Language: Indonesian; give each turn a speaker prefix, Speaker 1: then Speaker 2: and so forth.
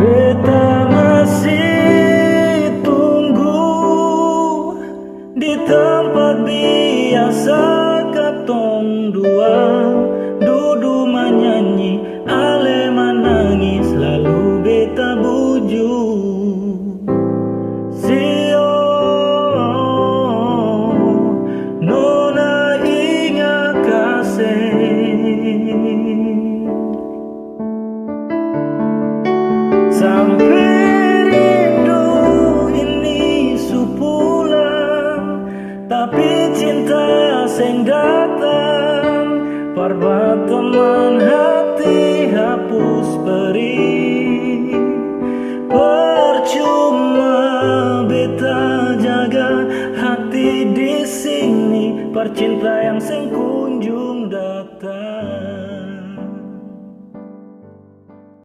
Speaker 1: Beta masih tunggu di tempat biasa katong dua dudu menyanyi, ale menangis, lalu beta buju. Sio nona ingat kasih. Sampai rindu ini supulang, tapi cinta seng datang. Parba teman hati hapus perih. Percuma beta jaga hati di sini, percintaan